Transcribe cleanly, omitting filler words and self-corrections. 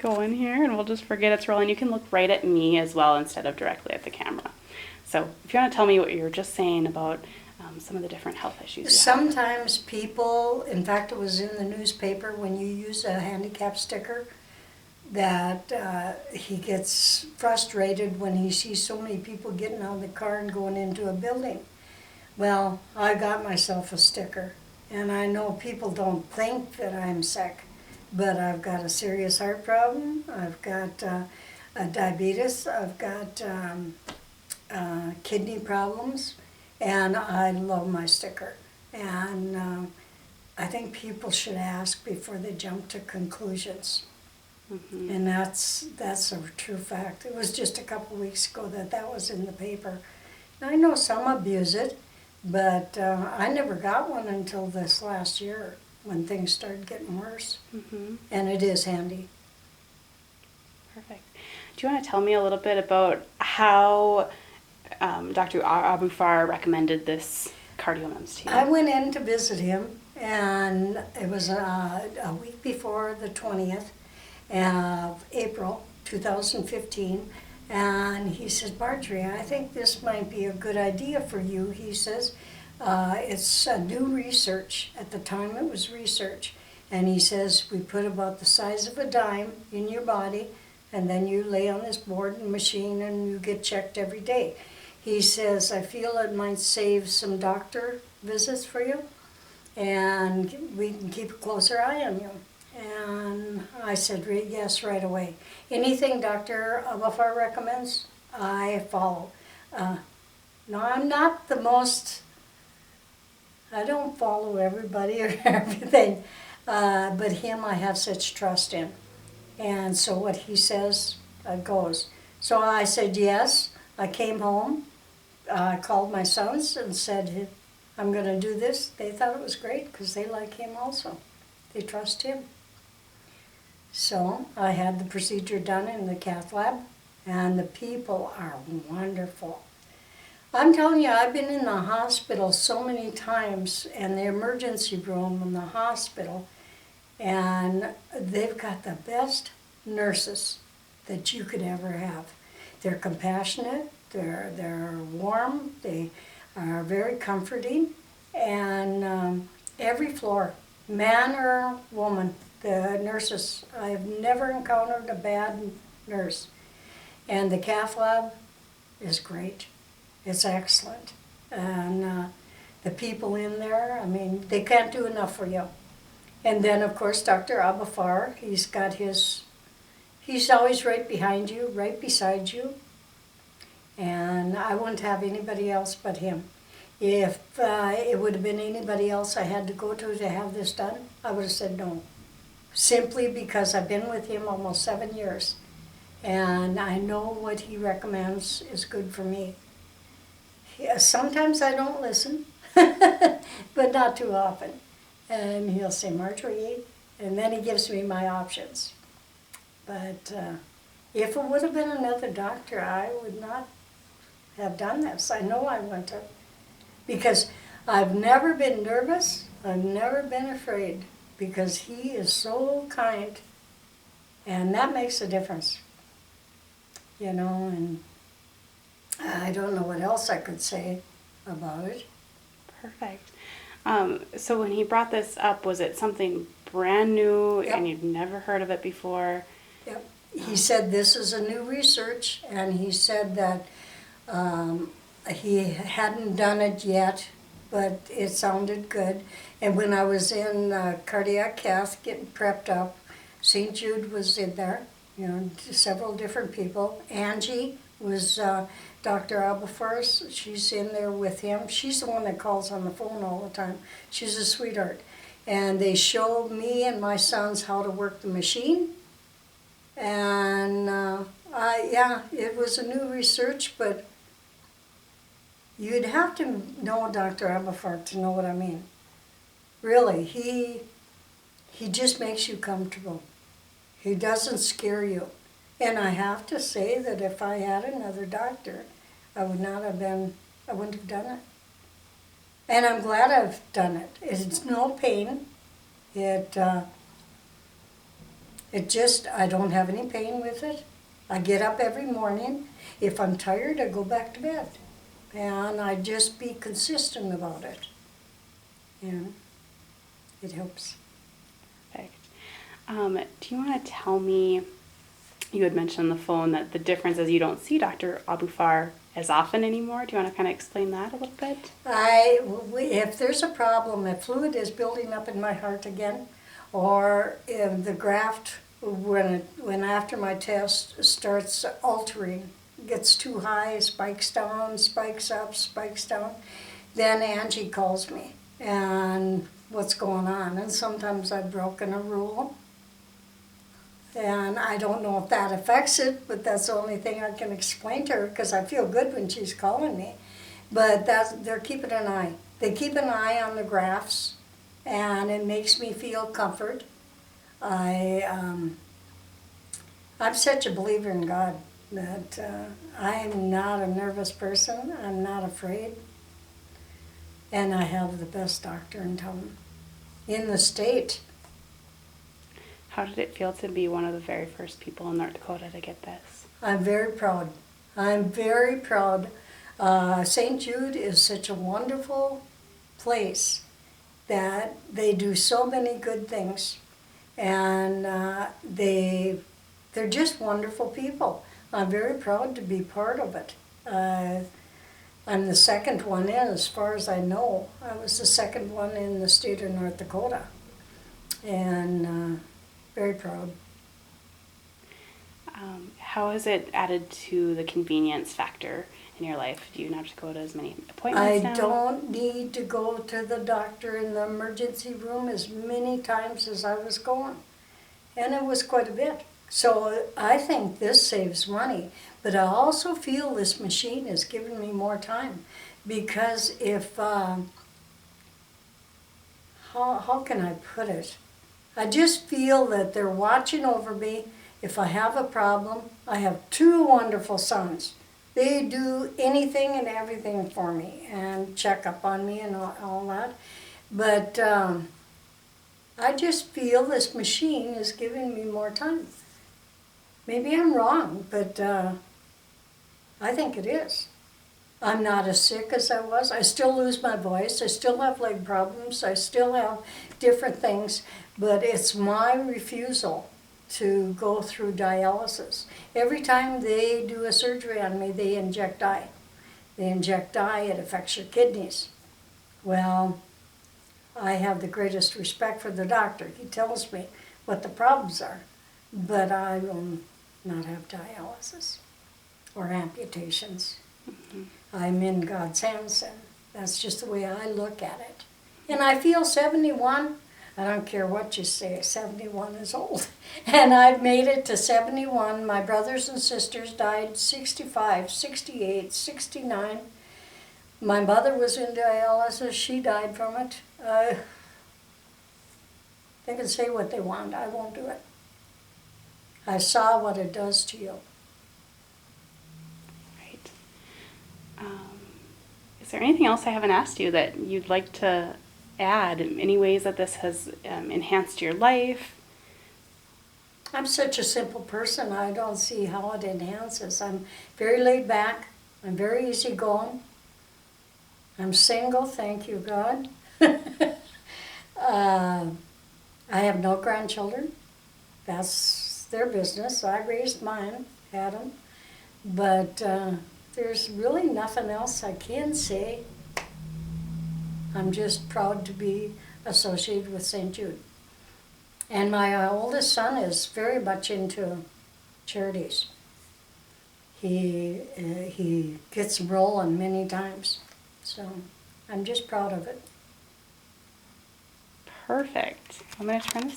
go in here and we'll just forget it's rolling. You can look right at me as well instead of directly at the camera. So if you want to tell me what you were just saying about some of the different health issues you have. Sometimes people, in fact, it was in the newspaper when you use a handicap sticker, that he gets frustrated when he sees so many people getting out of the car and going into a building. Well, I got myself a sticker, and I know people don't think that I'm sick, but I've got a serious heart problem, I've got a diabetes, I've got kidney problems, and I love my sticker. And I think people should ask before they jump to conclusions. Mm-hmm. And that's a true fact. It was just a couple weeks ago that was in the paper. I know some abuse it, but I never got one until this last year when things started getting worse. Mm-hmm. And it is handy. Perfect. Do you want to tell me a little bit about how Dr. Abufar recommended this CardioMEMS to you? I went in to visit him, and it was a week before the 20th of April 2015, and he says, Marjorie, I think this might be a good idea for you. He says, it's new research. At the time it was research. And he says, we put about the size of a dime in your body, and then you lay on this board and machine and you get checked every day. He says, I feel it might save some doctor visits for you, and we can keep a closer eye on you. And I said, yes, right away. Anything Dr. Abafar recommends, I follow. No, I'm not the most, I don't follow everybody or everything, but him I have such trust in. And so what he says goes. So I said yes. I came home, I called my sons and said, I'm going to do this. They thought it was great because they like him also. They trust him. So I had the procedure done in the cath lab, and the people are wonderful. I'm telling you, I've been in the hospital so many times, and the emergency room in the hospital, and they've got the best nurses that you could ever have. They're compassionate, they're warm, they are very comforting, and every floor, man or woman, the nurses, I've never encountered a bad nurse. And the cath lab is great. It's excellent. And the people in there, I mean, they can't do enough for you. And then, of course, Dr. Abafar, he's always right behind you, right beside you. And I wouldn't have anybody else but him. If it would have been anybody else I had to go to have this done, I would have said no. Simply because I've been with him almost 7 years, and I know what he recommends is good for me. Sometimes I don't listen, but not too often. And he'll say, Marjorie, and then he gives me my options. But if it would have been another doctor, I would not have done this. I know I wouldn't have. Because I've never been nervous, I've never been afraid, because he is so kind, and that makes a difference. You know, and I don't know what else I could say about it. Perfect. So when he brought this up, was it something brand new Yep. and you'd never heard of it before? Yep. He said this is a new research, and he said that he hadn't done it yet, but it sounded good. And when I was in cardiac cath getting prepped up, St. Jude was in there, you know, several different people. Angie was Dr. Abafar's. She's in there with him. She's the one that calls on the phone all the time. She's a sweetheart. And they showed me and my sons how to work the machine. And yeah, it was a new research, but you'd have to know Dr. Abafar to know what I mean. Really, he just makes you comfortable. He doesn't scare you. And I have to say that if I had another doctor, I wouldn't have done it. And I'm glad I've done it. It's no pain. I don't have any pain with it. I get up every morning. If I'm tired, I go back to bed. And I just be consistent about it. And it helps. Perfect. Do you want to tell me, you had mentioned on the phone that the difference is you don't see Dr. Abufar as often anymore. Do you want to kind of explain that a little bit? If there's a problem, if fluid is building up in my heart again, or if the graft, when after my test starts altering, gets too high, spikes down, spikes up, spikes down, then Angie calls me and what's going on. And sometimes I've broken a rule. And I don't know if that affects it, but that's the only thing I can explain to her because I feel good when she's calling me. But they're keeping an eye. They keep an eye on the graphs, and it makes me feel comfort. I'm such a believer in God that I'm not a nervous person. I'm not afraid. And I have the best doctor in town, in the state. How did it feel to be one of the very first people in North Dakota to get this? I'm very proud. I'm very proud. St. Jude is such a wonderful place that they do so many good things. And they're just wonderful people. I'm very proud to be part of it. I'm the second one in, as far as I know. I was the second one in the state of North Dakota. And very proud. How has it added to the convenience factor in your life? Do you not have to go to as many appointments I now? don't need to go to the doctor in the emergency room as many times as I was going. And it was quite a bit. So I think this saves money. But I also feel this machine is giving me more time. Because if, how can I put it? I just feel that they're watching over me. If I have a problem, I have two wonderful sons. They do anything and everything for me and check up on me and all that. But I just feel this machine is giving me more time. Maybe I'm wrong, but I think it is. I'm not as sick as I was. I still lose my voice. I still have leg problems. I still have different things. But it's my refusal to go through dialysis. Every time they do a surgery on me, they inject dye. They inject dye, it affects your kidneys. Well, I have the greatest respect for the doctor. He tells me what the problems are. But I will not have dialysis or amputations. Mm-hmm. I'm in God's hands, and that's just the way I look at it. And I feel 71. I don't care what you say, 71 is old. And I've made it to 71. My brothers and sisters died 65, 68, 69. My mother was in dialysis. She died from it. They can say what they want. I won't do it. I saw what it does to you. Right. Is there anything else I haven't asked you that you'd like to add? Any ways that this has enhanced your life? I'm such a simple person. I don't see how it enhances. I'm very laid back. I'm very easygoing. I'm single, thank you, God. I have no grandchildren. That's their business. I raised mine, had them. But there's really nothing else I can say. I'm just proud to be associated with St. Jude. And my oldest son is very much into charities. He gets rolling many times. So I'm just proud of it. Perfect. I'm going to turn this